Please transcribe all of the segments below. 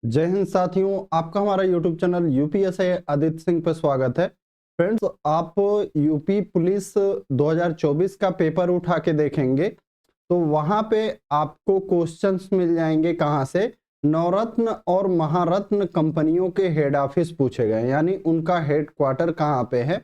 जय हिंद साथियों, आपका हमारा यूट्यूब चैनल यूपीएसए आदित्य सिंह पर स्वागत है। फ्रेंड्स, आप यूपी पुलिस 2024 का पेपर उठा के देखेंगे तो वहां पे आपको क्वेश्चंस मिल जाएंगे। कहां से? नवरत्न और महारत्न कंपनियों के हेड ऑफिस पूछे गए, यानी उनका हेड क्वार्टर कहाँ पे है।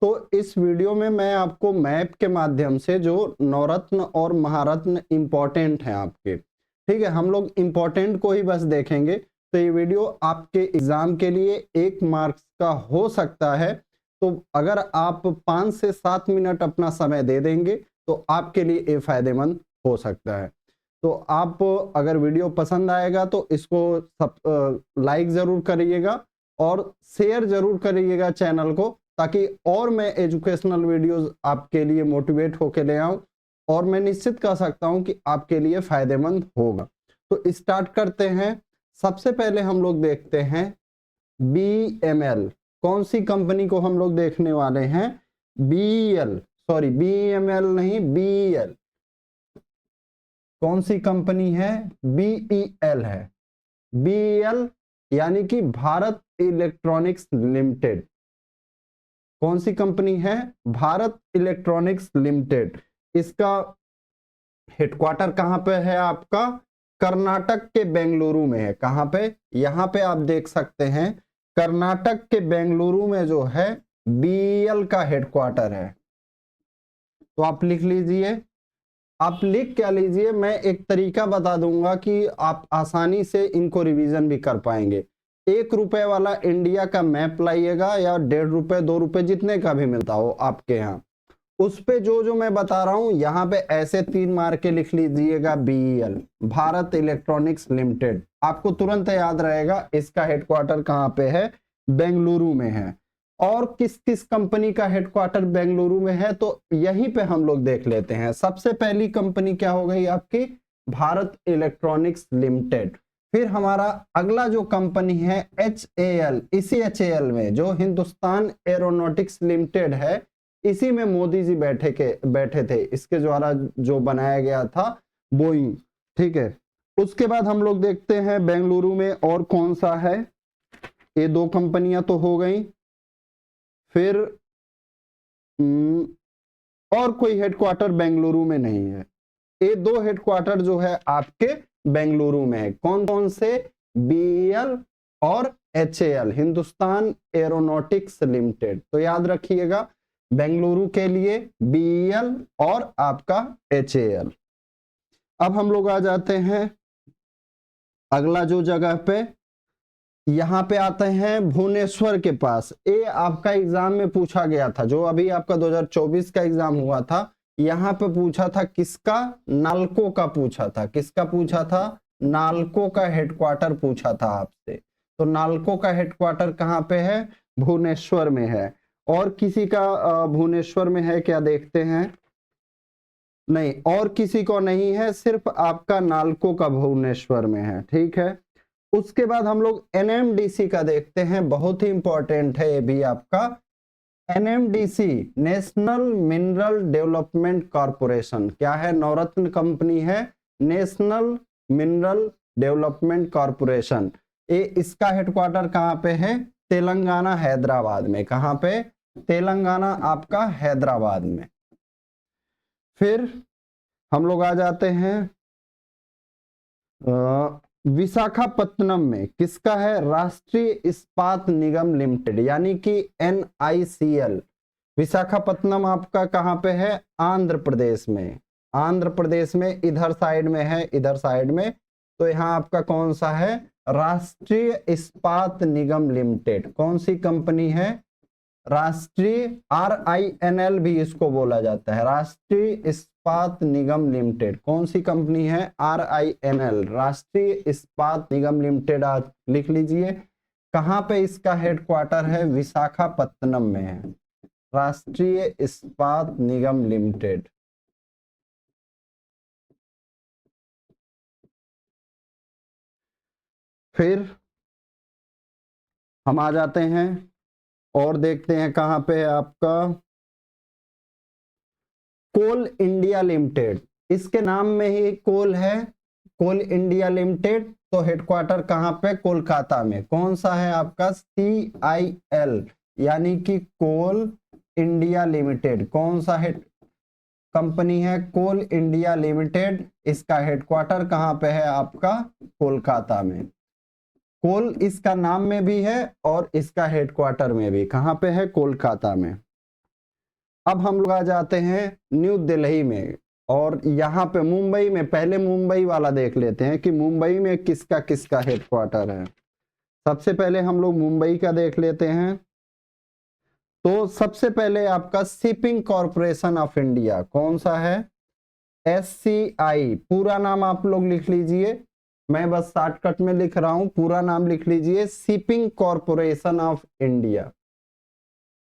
तो इस वीडियो में मैं आपको मैप के माध्यम से जो नवरत्न और महारत्न इंपॉर्टेंट हैं आपके, ठीक है, हम लोग इंपॉर्टेंट को ही बस देखेंगे। तो ये वीडियो आपके एग्जाम के लिए 1 मार्क्स का हो सकता है। तो अगर आप 5 से 7 मिनट अपना समय दे देंगे तो आपके लिए ये फायदेमंद हो सकता है। तो आप अगर वीडियो पसंद आएगा तो इसको लाइक जरूर करिएगा और शेयर जरूर करिएगा चैनल को, ताकि और मैं एजुकेशनल वीडियोस आपके लिए मोटिवेट होके ले आऊं और मैं निश्चित कह सकता हूं कि आपके लिए फायदेमंद होगा। तो स्टार्ट करते हैं। सबसे पहले हम लोग देखते हैं BML। कौन सी कंपनी को हम लोग देखने वाले हैं? BEL, सॉरी BML नहीं, BEL। कौन सी कंपनी है? BEL है। BEL यानी कि भारत इलेक्ट्रॉनिक्स लिमिटेड। कौन सी कंपनी है? Bharat electronics limited. इसका हेडक्वार्टर कहां पे है आपका? कर्नाटक के बेंगलुरु में है। कहां पे? यहां पे आप देख सकते हैं, कर्नाटक के बेंगलुरु में जो है BEL का हेडक्वार्टर है। तो आप लिख लीजिए। आप लिख क्या लीजिए, मैं एक तरीका बता दूंगा कि आप आसानी से इनको रिवीजन भी कर पाएंगे। 1 रुपए वाला इंडिया का मैप लाइएगा, या 1.5 रुपए 2 रुपए जितने का भी मिलता हो आपके यहाँ, उस पे जो जो मैं बता रहा हूं यहाँ पे ऐसे 3 मार्क के लिख लीजिएगा। BEL, भारत इलेक्ट्रॉनिक्स लिमिटेड, आपको तुरंत याद रहेगा इसका हेडक्वार्टर कहाँ पे है? बेंगलुरु में है। और किस किस कंपनी का हेडक्वार्टर बेंगलुरु में है, तो यहीं पे हम लोग देख लेते हैं। सबसे पहली कंपनी क्या हो गई आपकी? Bharat electronics limited. फिर हमारा अगला जो कंपनी है HAL, इसी HAL में जो हिंदुस्तान एरोनॉटिक्स लिमिटेड है, इसी में मोदी जी बैठे थे, इसके द्वारा जो बनाया गया था बोइंग, ठीक है। उसके बाद हम लोग देखते हैं बेंगलुरु में और कौन सा है। ये 2 कंपनियां तो हो गई। फिर और कोई हेडक्वार्टर बेंगलुरु में नहीं है। ये 2 हेडक्वार्टर जो है आपके बेंगलुरु में है। कौन कौन से? BEL और HAL, हिंदुस्तान एरोनॉटिक्स लिमिटेड। तो याद रखिएगा, बेंगलुरु के लिए BEL और आपका HAL। अब हम लोग आ जाते हैं अगला जो जगह पे, यहां पे आते हैं भुवनेश्वर के पास। ये आपका एग्जाम में पूछा गया था, जो अभी आपका 2024 का एग्जाम हुआ था। यहां पे पूछा था किसका? नाल्को का पूछा था। किसका पूछा था? नाल्को का हेडक्वार्टर पूछा था आपसे। तो नाल्को का हेडक्वार्टर कहाँ पे है? भुवनेश्वर में है। और किसी का भुवनेश्वर में है क्या? देखते हैं। नहीं, और किसी को नहीं है, सिर्फ आपका नाल्को का भुवनेश्वर में है, ठीक है। उसके बाद हम लोग NMDC का देखते हैं, बहुत ही इंपॉर्टेंट है ये भी आपका। NMDC, national mineral development corporation, क्या है? नवरत्न कंपनी है, नेशनल मिनरल डेवलपमेंट कॉरपोरेशन। ये इसका हेडक्वार्टर कहाँ पे है? तेलंगाना, हैदराबाद में। कहाँ पे? तेलंगाना आपका हैदराबाद में। फिर हम लोग आ जाते हैं विशाखापत्तनम में। किसका है? राष्ट्रीय इस्पात निगम लिमिटेड, यानी कि NICL। विशाखापत्तनम आपका कहाँ पे है? आंध्र प्रदेश में। आंध्र प्रदेश में इधर साइड में है, इधर साइड में। तो यहाँ आपका कौन सा है? राष्ट्रीय इस्पात निगम लिमिटेड। कौन सी कंपनी है? राष्ट्रीय, RINL भी इसको बोला जाता है, राष्ट्रीय इस्पात निगम लिमिटेड। कौन सी कंपनी है? RINL, राष्ट्रीय इस्पात निगम लिमिटेड। आप लिख लीजिए। कहां पे इसका हेडक्वार्टर है? विशाखापत्तनम में है, राष्ट्रीय इस्पात निगम लिमिटेड। फिर हम आ जाते हैं और देखते हैं कहां पे है आपका कोल इंडिया लिमिटेड। इसके नाम में ही कोल है, कोल इंडिया लिमिटेड, तो हेडक्वार्टर कहाँ पे, कोलकाता में। कौन सा है आपका, CIL यानी कि कोल इंडिया लिमिटेड। कौन सा हेड कंपनी है, कोल इंडिया लिमिटेड। इसका हेडक्वार्टर कहाँ पे है आपका, कोलकाता में। कोल इसका नाम में भी है और इसका हेडक्वार्टर में भी कहाँ पे है, कोलकाता में। अब हम लोग आ जाते हैं न्यू दिल्ली में, और यहाँ पे मुंबई में, पहले मुंबई वाला देख लेते हैं कि मुंबई में किसका किसका हेडक्वार्टर है। सबसे पहले हम लोग मुंबई का देख लेते हैं। तो सबसे पहले आपका शिपिंग कॉरपोरेशन ऑफ इंडिया, कौन सा है, SCI। पूरा नाम आप लोग लिख लीजिए, मैं बस शॉर्टकट में लिख रहा हूं, पूरा नाम लिख लीजिए, शिपिंग कॉरपोरेशन ऑफ इंडिया।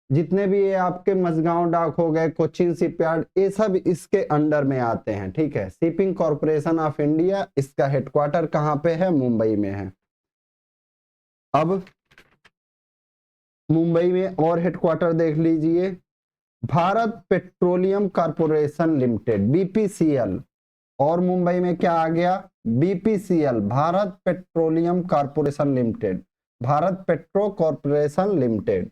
जितने भी ये आपके मझगांव डाक हो गए, कोचिन शिपयार्ड, ये सब इसके अंडर में आते हैं, ठीक है। शिपिंग कॉरपोरेशन ऑफ इंडिया, इसका हेडक्वार्टर कहाँ पे है, मुंबई में है। अब मुंबई में और हेडक्वार्टर देख लीजिए, Bharat petroleum corporation limited, BPCL। और मुंबई में क्या आ गया, BPCL, Bharat petroleum corporation limited, Bharat petro corporation limited.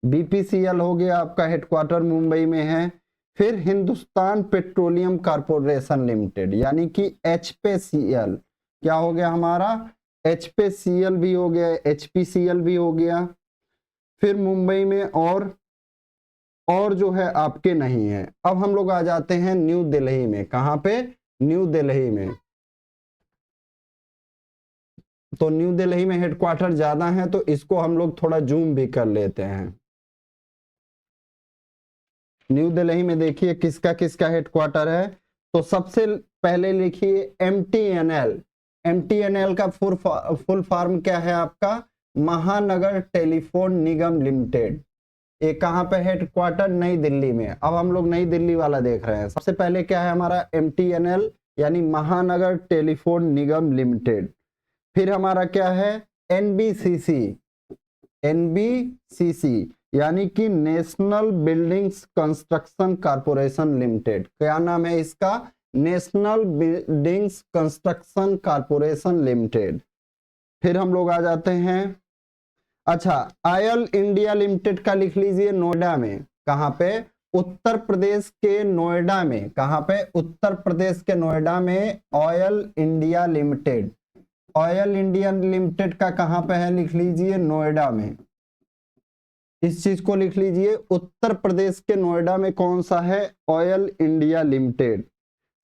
BPCL हो गया आपका, हेडक्वार्टर मुंबई में है। फिर हिंदुस्तान पेट्रोलियम कॉरपोरेशन लिमिटेड यानी कि HPCL, क्या हो गया हमारा, HPCL भी हो गया, HPCL भी हो गया। फिर मुंबई में और जो है आपके नहीं है। अब हम लोग आ जाते हैं न्यू दिल्ली में, कहां पे, न्यू दिल्ली में। तो न्यू दिल्ली में हेडक्वार्टर ज्यादा है, तो इसको हम लोग थोड़ा जूम भी कर लेते हैं। न्यू दिल्ली में देखिए किसका किसका हेडक्वार्टर है। तो सबसे पहले लिखिए MTNL। MTNL का फुल फॉर्म क्या है आपका, महानगर टेलीफोन निगम लिमिटेड। ये कहाँ पे हेडक्वार्टर, नई दिल्ली में। अब हम लोग नई दिल्ली वाला देख रहे हैं। सबसे पहले क्या है हमारा, MTNL यानी महानगर टेलीफोन निगम लिमिटेड। फिर हमारा क्या है, NBCC, NBCC यानी कि national buildings construction corporation limited. क्या नाम है इसका, national buildings construction corporation limited. फिर हम लोग आ जाते हैं, अच्छा, ऑयल इंडिया लिमिटेड का लिख लीजिए, नोएडा में। कहां पे, उत्तर प्रदेश के नोएडा में। कहां पे, उत्तर प्रदेश के नोएडा में oil India limited. Oil India limited का कहां पे है, लिख लीजिए, नोएडा में। इस चीज को लिख लीजिए, उत्तर प्रदेश के नोएडा में कौन सा है, ऑयल इंडिया लिमिटेड।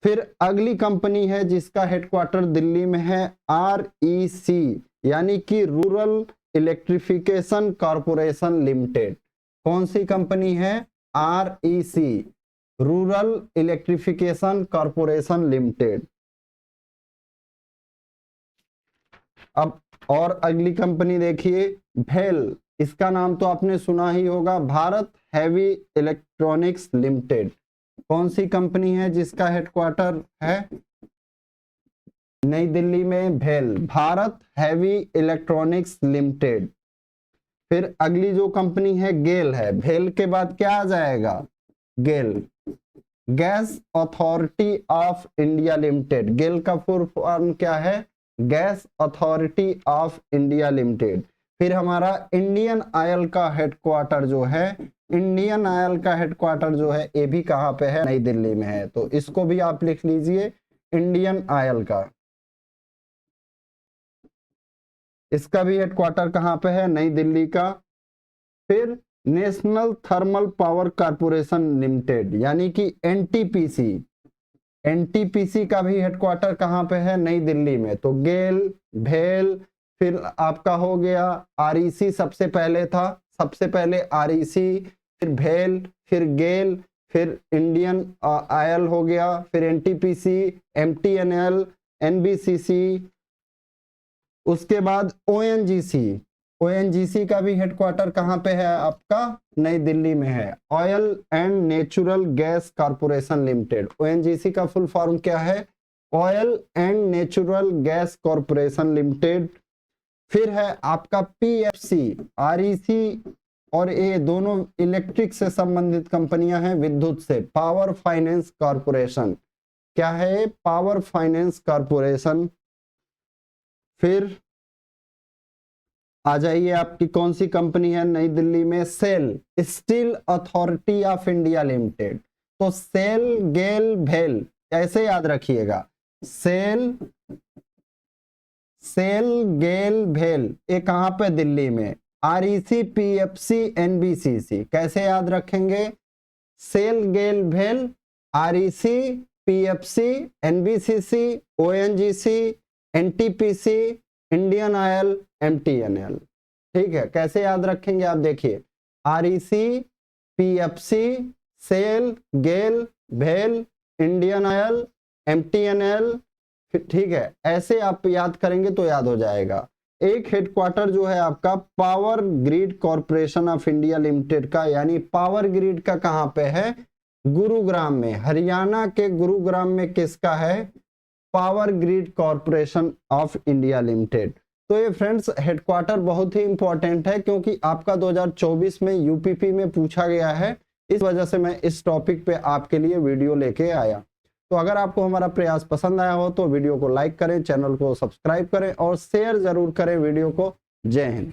फिर अगली कंपनी है जिसका हेडक्वार्टर दिल्ली में है, REC यानी कि रूरल इलेक्ट्रिफिकेशन कॉरपोरेशन लिमिटेड। कौन सी कंपनी है, REC, rural electrification corporation limited. अब और अगली कंपनी देखिए, भेल। इसका नाम तो आपने सुना ही होगा, भारत हैवी इलेक्ट्रॉनिक्स लिमिटेड। कौन सी कंपनी है जिसका हेडक्वार्टर है, नई दिल्ली में, भेल, भारत हैवी इलेक्ट्रॉनिक्स लिमिटेड। फिर अगली जो कंपनी है गेल है, भेल के बाद क्या आ जाएगा, GAIL, gas authority of India limited. GAIL का फुल फॉर्म क्या है, gas authority of India limited. फिर हमारा इंडियन ऑयल का हेडक्वार्टर जो है, इंडियन ऑयल का हेडक्वार्टर जो है, ये भी कहां पे है, नई दिल्ली में है। तो इसको भी आप लिख लीजिए, इंडियन ऑयल का, इसका भी हेडक्वार्टर कहां पे है, नई दिल्ली का। फिर national thermal power corporation limited यानी कि NTPC, NTPC का भी हेडक्वार्टर कहां पे है, नई दिल्ली में। तो गेल, भेल, फिर आपका हो गया REC, सबसे पहले था, सबसे पहले REC, फिर भेल, फिर गेल, फिर इंडियन ऑयल हो गया, फिर NTPC, MTNL, NBCC, उसके बाद ONGC। ONGC का भी हेडक्वार्टर कहां पे है आपका, नई दिल्ली में है, oil and natural gas corporation limited. ONGC का फुल फॉर्म क्या है, oil and natural gas corporation limited. फिर है आपका PFC, REC और ये दोनों इलेक्ट्रिक से संबंधित कंपनियां हैं, विद्युत से, पावर फाइनेंस कॉरपोरेशन। क्या है? Power finance corporation. फिर आ जाइए, आपकी कौन सी कंपनी है नई दिल्ली में? SAIL, steel authority of India limited. तो सेल गेल भेल ऐसे याद रखिएगा, सेल गेल भेल, ये कहां पे? दिल्ली में। आरईसी, पीएफसी, एनबीसीसी, कैसे याद रखेंगे? सेल गेल भेल, REC, PFC, NBCC, ONGC, NTPC, Indian oil, MTNL. ठीक है, कैसे याद रखेंगे आप देखिए, आरईसी, पीएफसी, सेल गेल भेल, इंडियन ऑयल, एमटीएनएल। ठीक है, ऐसे आप याद करेंगे तो याद हो जाएगा। एक हेडक्वार्टर जो है आपका power grid corporation of India limited का, यानी पावर ग्रिड का कहां पे है? गुरुग्राम में। हरियाणा के गुरुग्राम में किसका है? Power grid corporation of India limited. तो ये फ्रेंड्स हेडक्वार्टर बहुत ही इंपॉर्टेंट है, क्योंकि आपका 2024 में यूपीपी में पूछा गया है, इस वजह से मैं इस टॉपिक पे आपके लिए वीडियो लेके आया। तो अगर आपको हमारा प्रयास पसंद आया हो तो वीडियो को लाइक करें, चैनल को सब्सक्राइब करें और शेयर जरूर करें वीडियो को। जय हिंद।